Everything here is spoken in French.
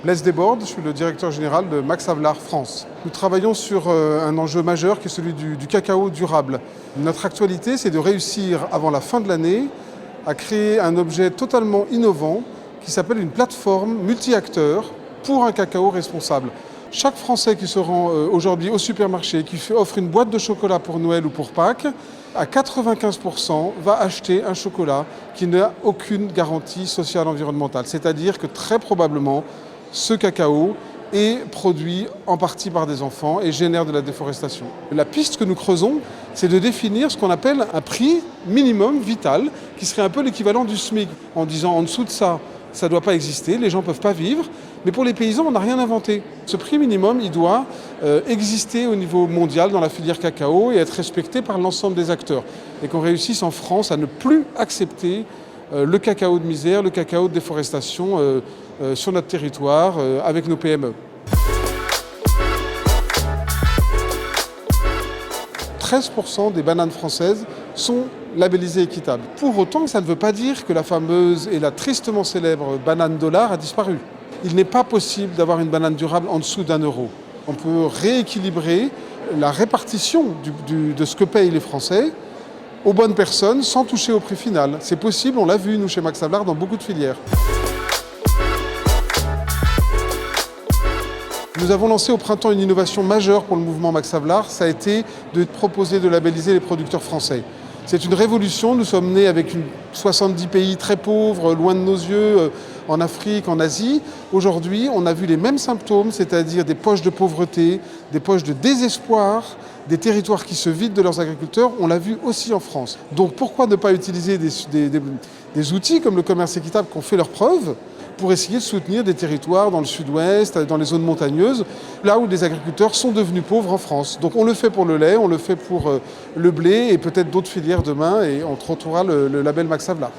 Blaise Desbordes, je suis le directeur général de Max Havelaar France. Nous travaillons sur un enjeu majeur qui est celui du cacao durable. Notre actualité, c'est de réussir avant la fin de l'année à créer un objet totalement innovant qui s'appelle une plateforme multi-acteurs pour un cacao responsable. Chaque Français qui se rend aujourd'hui au supermarché, qui offre une boîte de chocolat pour Noël ou pour Pâques, à 95% va acheter un chocolat qui n'a aucune garantie sociale environnementale. C'est-à-dire que très probablement, ce cacao est produit en partie par des enfants et génère de la déforestation. La piste que nous creusons, c'est de définir ce qu'on appelle un prix minimum vital, qui serait un peu l'équivalent du SMIC, en disant en dessous de ça, ça ne doit pas exister, les gens ne peuvent pas vivre. Mais pour les paysans, on n'a rien inventé. Ce prix minimum, il doit exister au niveau mondial dans la filière cacao et être respecté par l'ensemble des acteurs. Et qu'on réussisse en France à ne plus accepter le cacao de misère, le cacao de déforestation sur notre territoire avec nos PME. 13% des bananes françaises sont labellisées équitables. Pour autant, ça ne veut pas dire que la fameuse et la tristement célèbre banane dollar a disparu. Il n'est pas possible d'avoir une banane durable en dessous d'1 euro. On peut rééquilibrer la répartition de ce que payent les Français aux bonnes personnes sans toucher au prix final. C'est possible, on l'a vu nous chez Max Havelaar dans beaucoup de filières. Nous avons lancé au printemps une innovation majeure pour le mouvement Max Havelaar, ça a été de proposer de labelliser les producteurs français. C'est une révolution, nous sommes nés avec 70 pays très pauvres, loin de nos yeux, en Afrique, en Asie. Aujourd'hui, on a vu les mêmes symptômes, c'est-à-dire des poches de pauvreté, des poches de désespoir, des territoires qui se vident de leurs agriculteurs, on l'a vu aussi en France. Donc pourquoi ne pas utiliser des outils comme le commerce équitable qui ont fait leurs preuves pour essayer de soutenir des territoires dans le sud-ouest, dans les zones montagneuses, là où les agriculteurs sont devenus pauvres en France. Donc on le fait pour le lait, on le fait pour le blé et peut-être d'autres filières demain et on retrouvera le label Max Havelaar.